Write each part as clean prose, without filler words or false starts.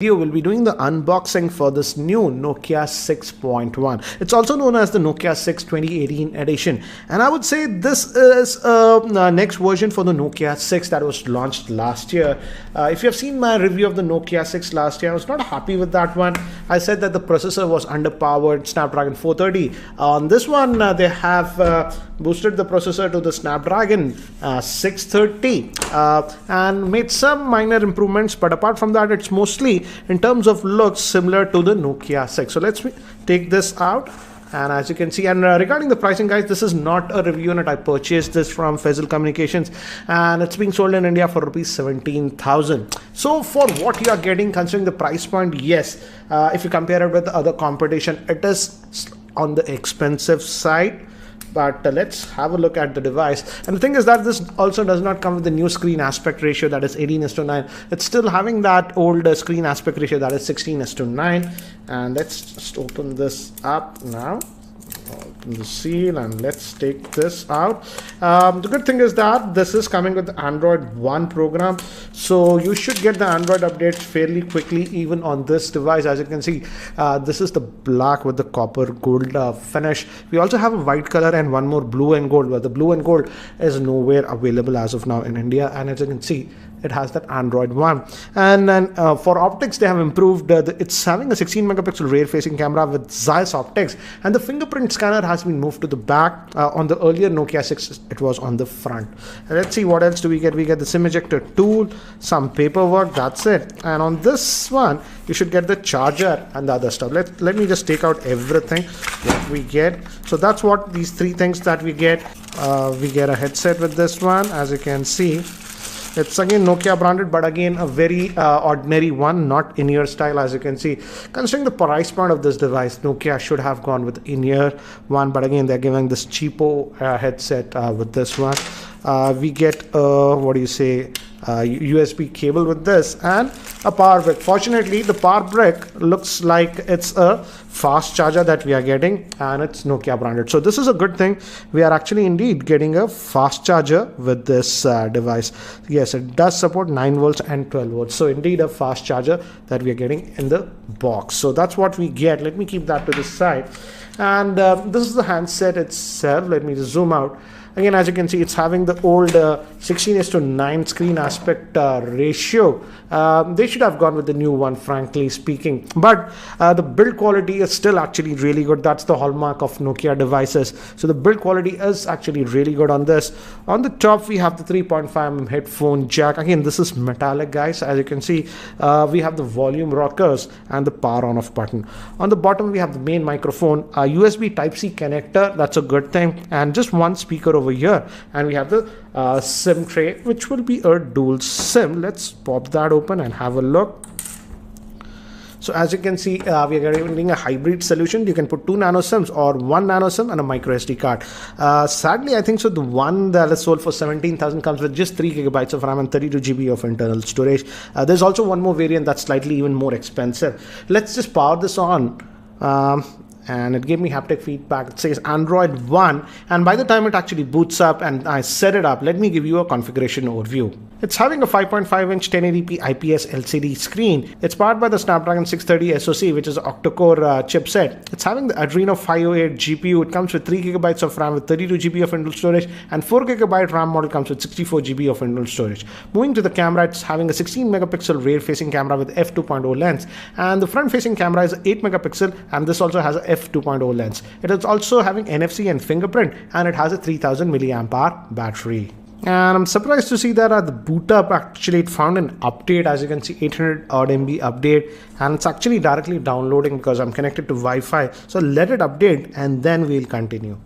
We'll be doing the unboxing for this new Nokia 6.1. It's also known as the Nokia 6 2018 edition, and I would say this is a next version for the Nokia 6 that was launched last year. If you have seen my review of the Nokia 6 last year, I was not happy with that one. I said that the processor was underpowered, Snapdragon 430. On this one, they have boosted the processor to the Snapdragon 630 and made some minor improvements, but apart from that, it's mostly in terms of looks similar to the Nokia 6. So let's take this out, and as you can see, and regarding the pricing, guys, this is not a review unit. I purchased this from Faisal Communications and it's being sold in India for rupees 17,000. So for what you are getting, considering the price point, yes, if you compare it with the other competition, it is on the expensive side. But let's have a look at the device. And the thing is that this also does not come with the new screen aspect ratio that is 18:9. It's still having that old screen aspect ratio that is 16:9. And let's just open this up now. Open the seal and let's take this out. The good thing is that this is coming with the Android One program, so you should get the Android updates fairly quickly even on this device. As you can see, this is the black with the copper gold finish. We also have a white color and one more blue and gold, but the blue and gold is nowhere available as of now in India. And as you can see, it has that Android One. And then for optics, they have improved. It's having a 16 megapixel rear facing camera with Zeiss optics, and the fingerprint scanner has been moved to the back. On the earlier Nokia 6, it was on the front. And let's see what else do we get. We get the SIM ejector tool, some paperwork, that's it. And on this one, you should get the charger and the other stuff. Let me just take out everything that we get. So that's what these three things that we get. We get a headset with this one, as you can see. It's again Nokia branded, but again a very ordinary one, not in-ear style. As you can see, considering the price point of this device, Nokia should have gone with in-ear one, but again they're giving this cheapo headset with this one. We get what do you say, USB cable with this, and a power brick. Fortunately, the power brick looks like it's a fast charger that we are getting, and it's Nokia branded, so this is a good thing. We are actually indeed getting a fast charger with this device. Yes, it does support 9 volts and 12 volts, so indeed a fast charger that we are getting in the box. So that's what we get. Let me keep that to the side. And this is the handset itself. Let me just zoom out. Again, as you can see, it's having the old 16:9 screen aspect ratio. They should have gone with the new one, frankly speaking. But the build quality is still actually really good. That's the hallmark of Nokia devices. So the build quality is actually really good on this. On the top, we have the 3.5mm headphone jack. Again, this is metallic, guys. As you can see, we have the volume rockers and the power on off button. On the bottom, we have the main microphone, a USB Type-C connector. That's a good thing. And just one speaker over here, and we have the SIM tray, which will be a dual SIM. Let's pop that open and have a look. So as you can see, we are getting a hybrid solution. You can put 2 nano SIMs or 1 nano SIM and a micro SD card. Sadly, I think so the one that is sold for 17,000 comes with just 3 gigabytes of RAM and 32 GB of internal storage. There's also one more variant that's slightly even more expensive. Let's just power this on. And it gave me haptic feedback. It says Android One, and by the time it actually boots up and I set it up, let me give you a configuration overview. It's having a 5.5-inch 1080p IPS LCD screen. It's powered by the Snapdragon 630 SoC, which is an octa-core chipset. It's having the Adreno 508 GPU. It comes with 3 gigabytes of RAM with 32 GB of internal storage, and 4 gigabyte RAM model comes with 64 GB of internal storage. Moving to the camera, it's having a 16 megapixel rear-facing camera with f2.0 lens, and the front-facing camera is 8 megapixel, and this also has a f2.0 lens. It is also having NFC and fingerprint, and it has a 3000 milliamp hour battery. And I'm surprised to see that at the boot up, actually it found an update. As you can see, 800 odd MB update, and it's actually directly downloading because I'm connected to Wi-Fi. So let it update and then we'll continue.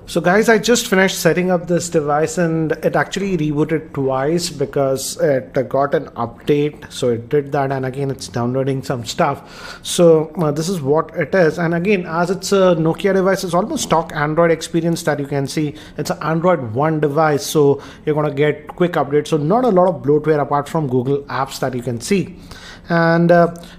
So guys, I just finished setting up this device, and it actually rebooted twice because it got an update. So it did that, and again it's downloading some stuff. So this is what it is. And again, as it's a Nokia device, it's almost stock Android experience that you can see. It's an Android One device, so you're gonna get quick updates. So not a lot of bloatware apart from Google Apps that you can see. And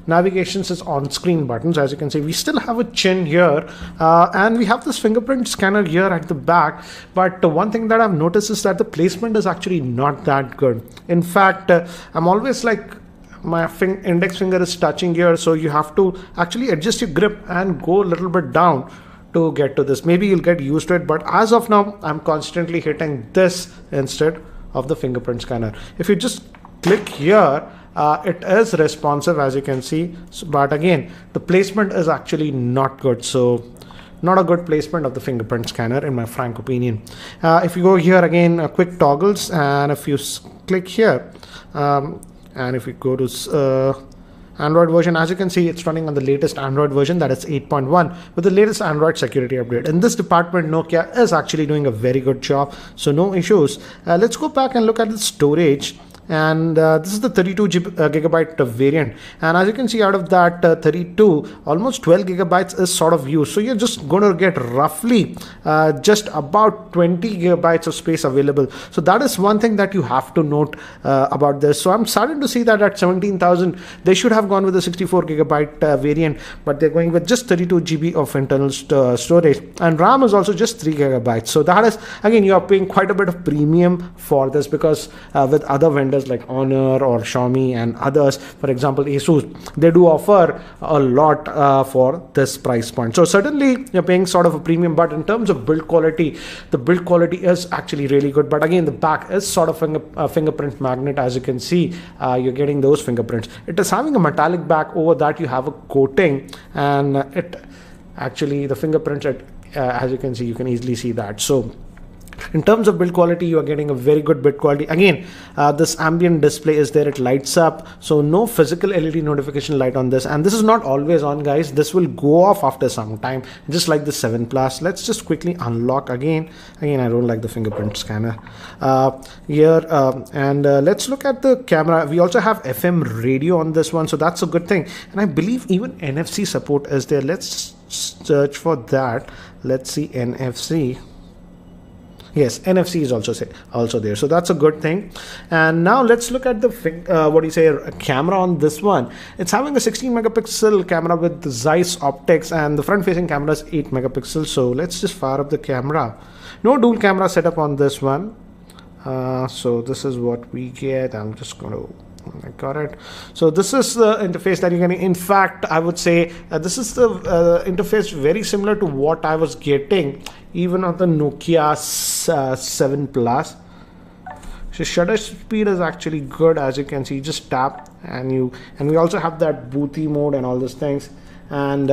navigations is on screen buttons. As you can see, we still have a chin here, and we have this fingerprint scanner here at the back. But one thing that I've noticed is that the placement is actually not that good. In fact, I'm always like my index finger is touching here, so you have to actually adjust your grip and go a little bit down to get to this. Maybe you'll get used to it, but as of now I'm constantly hitting this instead of the fingerprint scanner. If you just click here, it is responsive, as you can see, but again the placement is actually not good, so not a good placement of the fingerprint scanner in my frank opinion. If you go here again, quick toggles, and if you click here, and if you go to Android version, as you can see, it's running on the latest Android version, that is 8.1, with the latest Android security update. In this department, Nokia is actually doing a very good job, so no issues. Let's go back and look at the storage. And this is the 32 gigabyte variant, and as you can see, out of that 32, almost 12 gigabytes is sort of used, so you're just going to get roughly just about 20 gigabytes of space available. So that is one thing that you have to note about this. So I'm starting to see that at 17,000 they should have gone with the 64 gigabyte variant, but they're going with just 32 GB of internal storage, and RAM is also just 3 gigabytes. So that is, again, you are paying quite a bit of premium for this, because with other vendors like Honor or Xiaomi and others, for example Asus, they do offer a lot for this price point. So certainly you're paying sort of a premium, but in terms of build quality, the build quality is actually really good. But again, the back is sort of a fingerprint magnet, as you can see. You're getting those fingerprints. It is having a metallic back, over that you have a coating, and it actually, the fingerprints, as you can see, you can easily see that. So in terms of build quality, you are getting a very good build quality. Again, this ambient display is there, it lights up, so no physical LED notification light on this, and this is not always on, guys. This will go off after some time, just like the 7 Plus. Let's just quickly unlock again. I don't like the fingerprint scanner here, and let's look at the camera. We also have FM radio on this one, so that's a good thing, and I believe even NFC support is there. Let's search for that. Let's see NFC. Yes, NFC is also there, so that's a good thing. And now let's look at the camera on this one. It's having a 16 megapixel camera with the Zeiss optics, and the front facing camera is 8 megapixels. So let's just fire up the camera. No dual camera setup on this one, so this is what we get. I'm just going to, I got it. So this is the interface that you're getting. In fact, I would say this is the interface very similar to what I was getting even on the Nokia 7 Plus. So shutter speed is actually good, as you can see. Just tap and we also have that boothy mode and all those things. And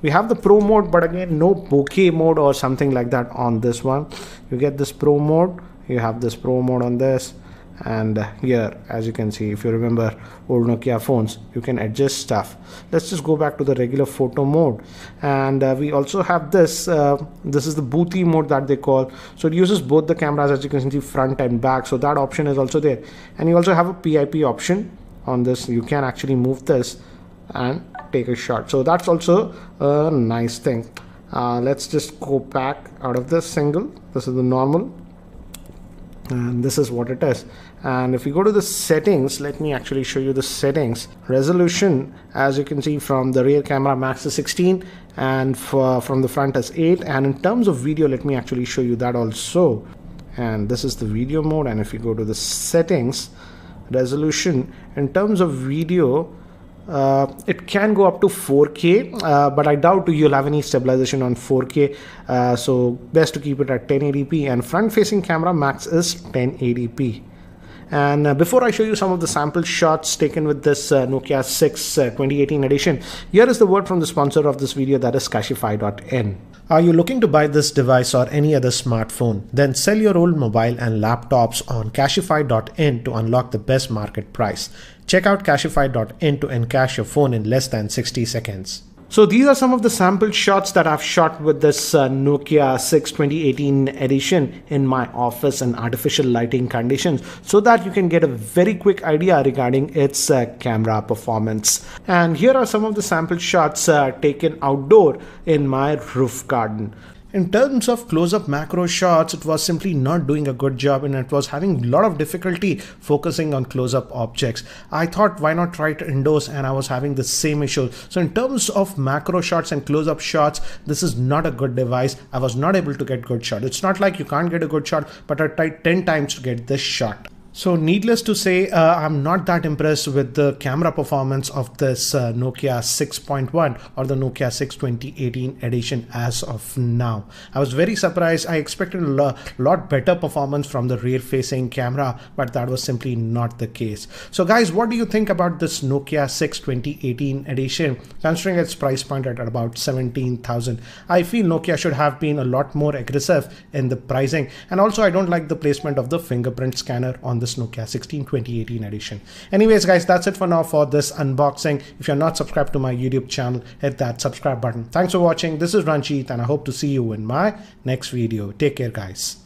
we have the pro mode, but again, no bokeh mode or something like that on this one. You get this pro mode. You have this pro mode on this. And here, as you can see, if you remember old Nokia phones, you can adjust stuff. Let's just go back to the regular photo mode, and we also have this this is the boothy mode that they call. So it uses both the cameras, as you can see, front and back, so that option is also there. And you also have a PIP option on this. You can actually move this and take a shot, so that's also a nice thing. Let's just go back out of this single. This is the normal, and this is what it is. And if you go to the settings, let me actually show you the settings. Resolution, as you can see, from the rear camera max is 16, and from the front is 8. And in terms of video, let me actually show you that also. And this is the video mode. And if you go to the settings, resolution, in terms of video, it can go up to 4K, but I doubt you'll have any stabilization on 4K, so best to keep it at 1080p. And front facing camera max is 1080p. And before I show you some of the sample shots taken with this Nokia 6 2018 edition, here is the word from the sponsor of this video, that is Cashify.in. Are you looking to buy this device or any other smartphone? Then sell your old mobile and laptops on Cashify.in to unlock the best market price. Check out Cashify.in to encash your phone in less than 60 seconds. So these are some of the sample shots that I've shot with this Nokia 6 2018 edition in my office in artificial lighting conditions, so that you can get a very quick idea regarding its camera performance. And here are some of the sample shots taken outdoor in my roof garden. In terms of close-up macro shots, it was simply not doing a good job, and it was having a lot of difficulty focusing on close-up objects. I thought, why not try it indoors, and I was having the same issue. So in terms of macro shots and close-up shots, this is not a good device. I was not able to get good shot. It's not like you can't get a good shot, but I tried 10 times to get this shot. So needless to say, I'm not that impressed with the camera performance of this Nokia 6.1 or the Nokia 6 2018 edition as of now. I was very surprised. I expected a lot better performance from the rear facing camera, but that was simply not the case. So guys, what do you think about this Nokia 6 2018 edition? Considering its price point at about 17,000, I feel Nokia should have been a lot more aggressive in the pricing. And also I don't like the placement of the fingerprint scanner on this Nokia 16 2018 edition. Anyways guys, that's it for now for this unboxing. If you're not subscribed to my YouTube channel, hit that subscribe button. Thanks for watching. This is Ranjit and I hope to see you in my next video. Take care guys.